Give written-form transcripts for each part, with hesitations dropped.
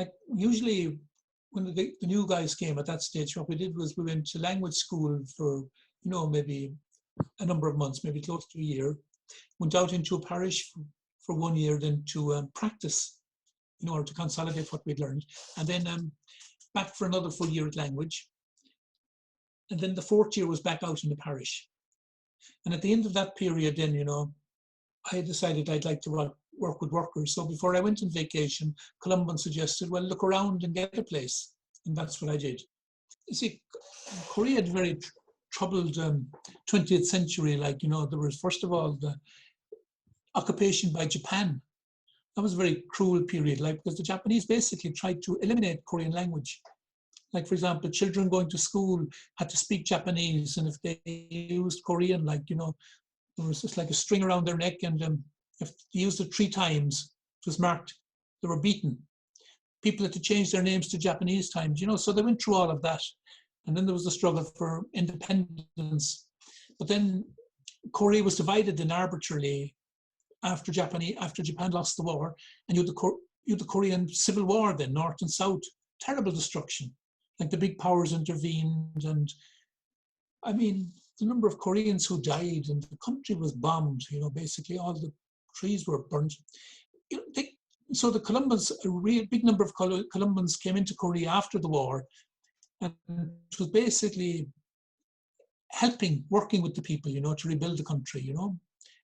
like usually when the new guys came at that stage, what we did was we went to language school for, maybe a number of months, maybe close to a year, went out into a parish for 1 year, then to practice in order to consolidate what we'd learned, and then back for another full year at language. And then the 4th year was back out in the parish. And at the end of that period, then, I decided I'd like to work with workers. So before I went on vacation, Columban suggested, well, look around and get a place. And that's what I did. You see, Korea had a very troubled 20th century. Like, there was, first of all, the occupation by Japan. That was a very cruel period, because the Japanese basically tried to eliminate Korean language. Like, for example, children going to school had to speak Japanese, and if they used Korean, there was just like a string around their neck, and if they used it 3 times, it was marked, they were beaten. People had to change their names to Japanese times, so they went through all of that. And then there was the struggle for independence. But then Korea was divided then arbitrarily after Japan lost the war, and you had the Korean Civil War then, North and South, terrible destruction. Like the big powers intervened, and I mean, the number of Koreans who died, and the country was bombed, basically all the trees were burnt. So the Columbans, a real big number of Columbans came into Korea after the war, and it was basically working with the people, to rebuild the country,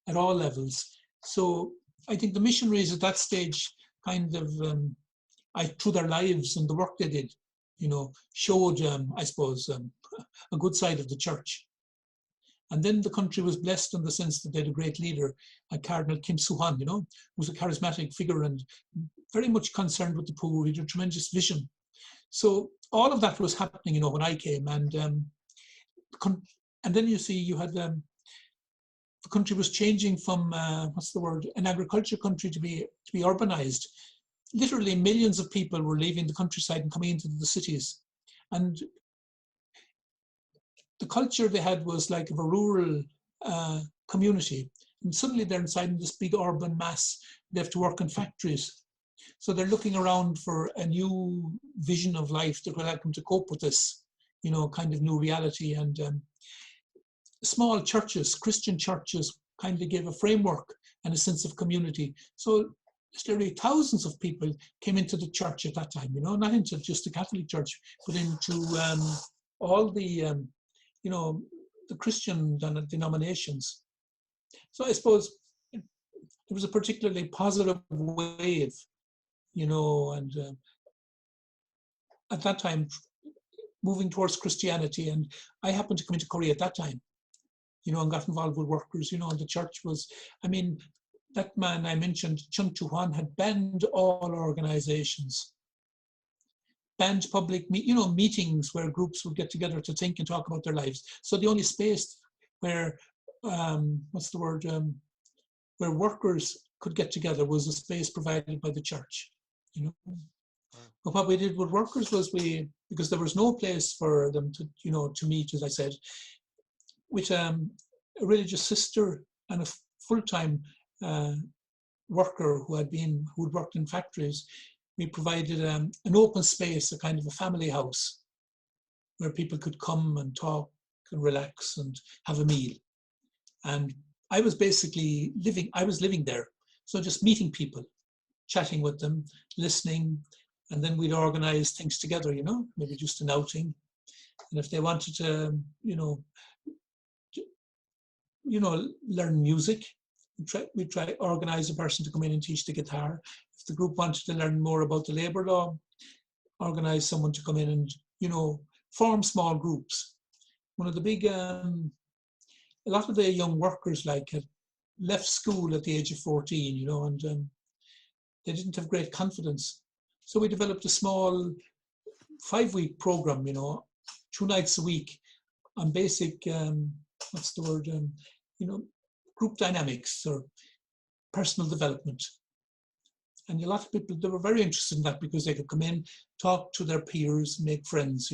at all levels. So I think the missionaries at that stage kind of, through their lives and the work they did, showed, I suppose, a good side of the church. And then the country was blessed in the sense that they had a great leader, Cardinal Kim Soo-han, who was a charismatic figure and very much concerned with the poor. He had a tremendous vision. So all of that was happening, when I came. And then you see, you had the country was changing from, an agriculture country to be urbanized. Literally millions of people were leaving the countryside and coming into the cities. And the culture they had was like of a rural community. And suddenly they're inside in this big urban mass. They have to work in factories. So they're looking around for a new vision of life that will help them to cope with this, kind of new reality. And small churches, Christian churches, kind of gave a framework and a sense of community. So literally thousands of people came into the church at that time, not into just the Catholic Church, but into all the, the Christian denominations. So I suppose there was a particularly positive wave, and at that time, moving towards Christianity. And I happened to come into Korea at that time, and got involved with workers, and the church was, that man I mentioned, Chung Tu-hwan, had banned all organizations, banned public meetings where groups would get together to think and talk about their lives. So the only space where, where workers could get together was a space provided by the church, But what we did with workers was because there was no place for them to, to meet, as I said, with a religious sister and a full-time worker who'd worked in factories, we provided an open space, a kind of a family house where people could come and talk and relax and have a meal. And I was basically living there. So just meeting people, chatting with them, listening, and then we'd organize things together, maybe just an outing. And if they wanted to, learn music, we'd try to organize a person to come in and teach the guitar. If the group wanted to learn more about the labor law, organize someone to come in and, form small groups. One of the big, a lot of the young workers had left school at the age of 14, and they didn't have great confidence. So we developed a small 5-week program, 2 nights a week on basic, group dynamics or personal development. And a lot of people, they were very interested in that because they could come in, talk to their peers, make friends,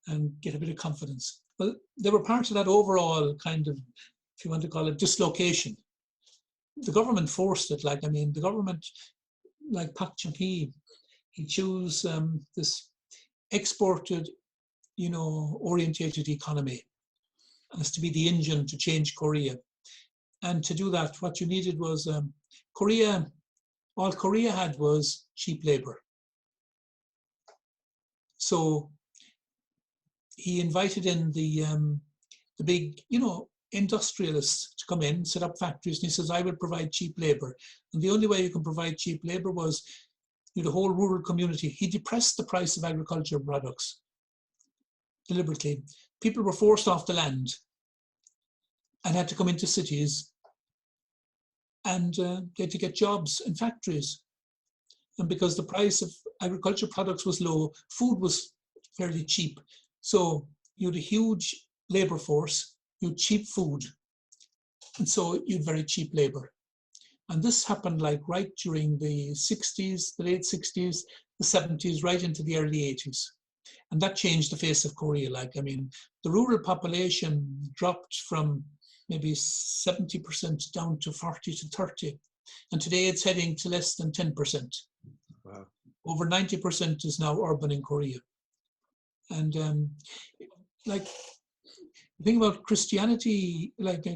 and get a bit of confidence. Well, they were part of that overall kind of, if you want to call it, dislocation. The government forced it. The government, like Park Chung-hee, he chose this exported, orientated economy as to be the engine to change Korea. And to do that, what you needed was Korea. All Korea had was cheap labor. So he invited in the big, industrialists to come in, set up factories, and he says, I will provide cheap labor. And the only way you can provide cheap labor was the whole rural community. He depressed the price of agricultural products deliberately. People were forced off the land and had to come into cities, and they had to get jobs in factories. And because the price of agricultural products was low, food was fairly cheap. So you had a huge labor force, you had cheap food, and so you had very cheap labor. And this happened like right during the 60s, the late 60s, the 70s, right into the early 80s. And that changed the face of Korea. The rural population dropped from maybe 70% down to 40 to 30. And today it's heading to less than 10%. Wow. Over 90% is now urban in Korea. And the thing about Christianity,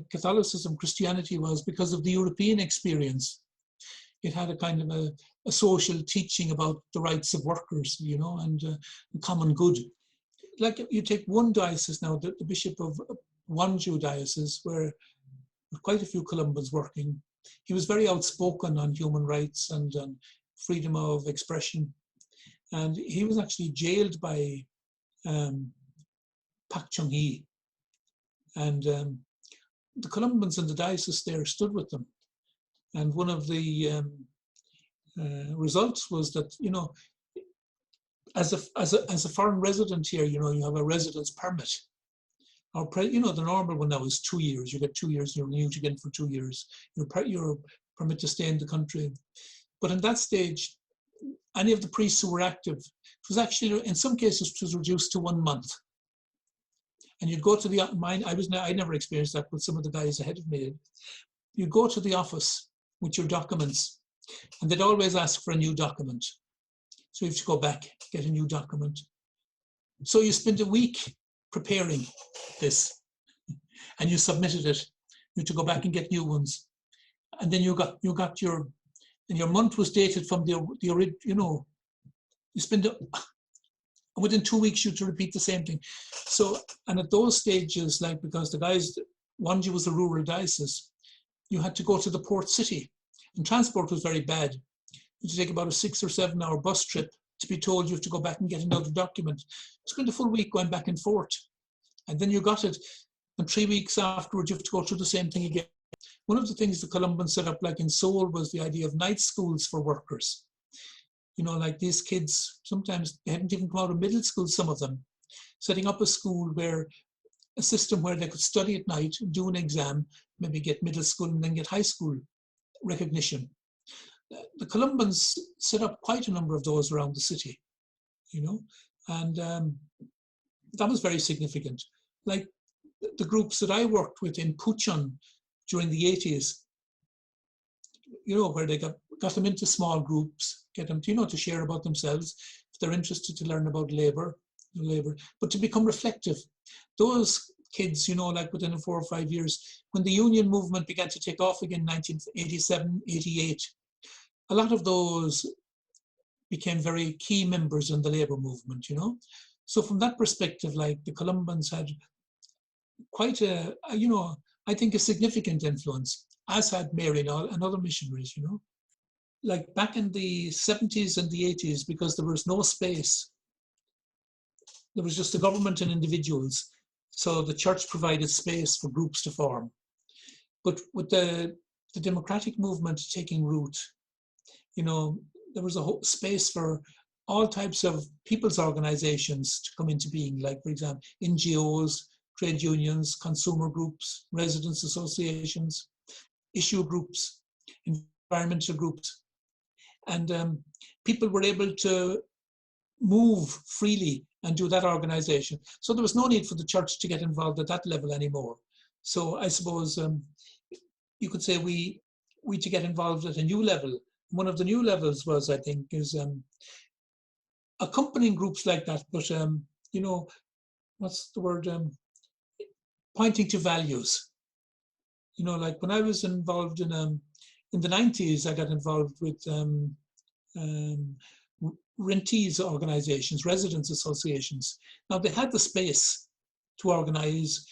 Catholicism, Christianity was because of the European experience. It had a kind of a social teaching about the rights of workers, and common good. Like you take one diocese now, the Bishop of Gwangju diocese, where quite a few Columbans working. He was very outspoken on human rights and freedom of expression. And he was actually jailed by Pak Chung-hee. And the Columbans in the diocese there stood with them. And one of the results was that, as a foreign resident here, you have a residence permit. The normal one now is 2 years. You get 2 years, you're renewed again for 2 years. Your permit to stay in the country. But in that stage, any of the priests who were active, it was actually, in some cases, it was reduced to 1 month. And you'd go to I never experienced that, but some of the guys ahead of me did. You'd go to the office with your documents, and they'd always ask for a new document. So you have to go back, get a new document. So you spent a week preparing this, and you submitted it. You had to go back and get new ones, and then you got your month was dated from the original. You spend within 2 weeks you had to repeat the same thing. So, and at those stages, because the guys, Gwangju was a rural diocese, you had to go to the port city, and transport was very bad. You had to take about a 6 or 7 hour bus trip to be told you have to go back and get another document. It's going to full week going back and forth. And then you got it, and 3 weeks afterwards you have to go through the same thing again. One of the things the Columbans set up, like in Seoul, was the idea of night schools for workers. These kids, sometimes they hadn't even come out of middle school, some of them, setting up a school a system where they could study at night, do an exam, maybe get middle school and then get high school recognition. The Columbans set up quite a number of those around the city, and that was very significant. Like the groups that I worked with in Pucheon during the 80s, where they got them into small groups, get them to share about themselves, if they're interested to learn about labor, but to become reflective. Those kids, within 4 or 5 years, when the union movement began to take off again in 1987, 88, a lot of those became very key members in the labor movement, So from that perspective, the Columbans had quite I think a significant influence, as had Mary and other missionaries, Back in the 70s and the 80s, because there was no space, there was just the government and individuals. So the church provided space for groups to form. But with the democratic movement taking root, there was a whole space for all types of people's organizations to come into being, like, for example, NGOs, trade unions, consumer groups, residents associations, issue groups, environmental groups. And people were able to move freely and do that organization. So there was no need for the church to get involved at that level anymore. So I suppose you could say we to get involved at a new level. One of the new levels was, I think, is accompanying groups like that, but you know, what's the word? Pointing to values. You know, like when I was involved in the 90s, I got involved with um, rentees organizations, residents associations. Now they had the space to organize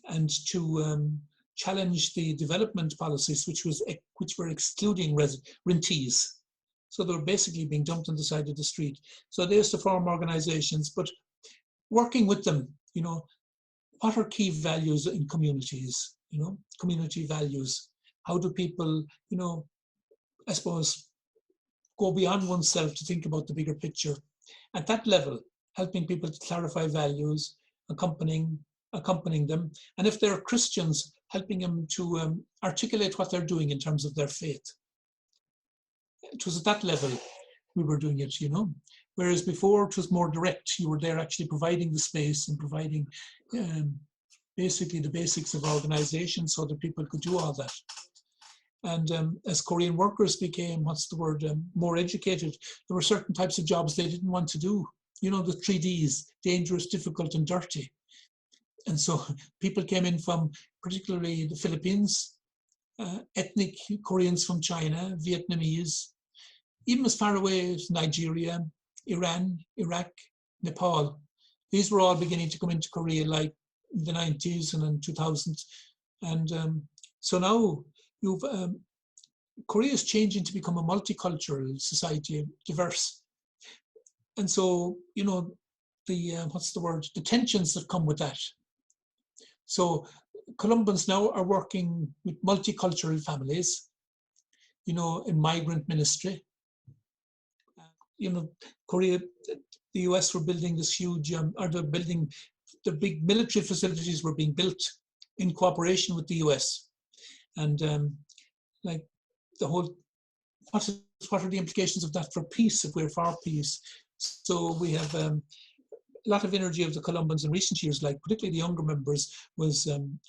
and to challenge the development policies, which were excluding rentees. So they were basically being dumped on the side of the street. So they used to form organizations, but working with them, you know, what are key values in communities, you know, community values? How do people, you know, I suppose, go beyond oneself to think about the bigger picture? At that level, helping people to clarify values, accompanying them. And if they're Christians, helping them to articulate what they're doing in terms of their faith. It was at that level we were doing it, you know. Whereas before it was more direct. You were there actually providing the space and providing basically the basics of organization so that people could do all that. And as Korean workers became, more educated, there were certain types of jobs they didn't want to do. You know, the 3Ds, dangerous, difficult, and dirty. And so people came in from particularly the Philippines, ethnic Koreans from China, Vietnamese, even as far away as Nigeria, Iran, Iraq, Nepal. These were all beginning to come into Korea like in the 90s and in 2000s. And so now Korea is changing to become a multicultural society, diverse. And so, you know, the tensions that come with that. So Colombians now are working with multicultural families, you know, in migrant ministry. You know, Korea, the US were building this huge, the big military facilities were being built in cooperation with the US. And like the whole, what are the implications of that for peace if we're for peace? So we have a lot of energy of the Colombians in recent years, like particularly the younger members, was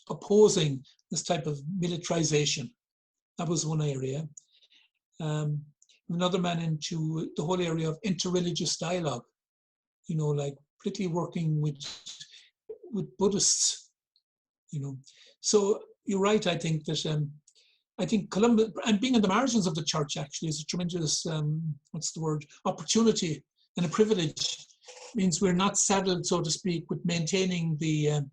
opposing this type of militarization. That was one area. Another man into the whole area of interreligious dialogue, you know, like particularly working with Buddhists, you know. So you're right, I think that I think Colombia, and being on the margins of the church actually is a tremendous, opportunity and a privilege. It means we're not saddled, so to speak, with maintaining the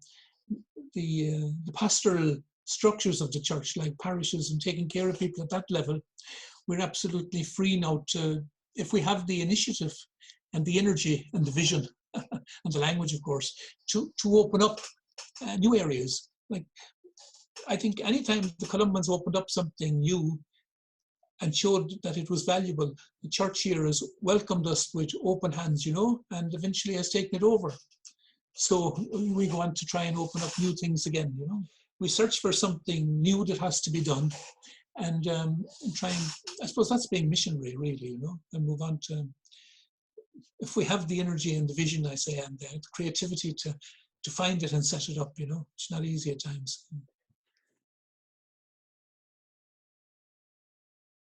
pastoral structures of the church, like parishes and taking care of people at that level. We're absolutely free now to, if we have the initiative and the energy and the vision and the language, of course, to open up new areas. Like, I think anytime the Colombians opened up something new and showed that it was valuable, the church here has welcomed us with open hands, you know, and eventually has taken it over. So we go on to try and open up new things again, you know. We search for something new that has to be done, and try and, I suppose that's being missionary, really, you know, and move on to, if we have the energy and the vision, I say, and the creativity to find it and set it up, you know, it's not easy at times.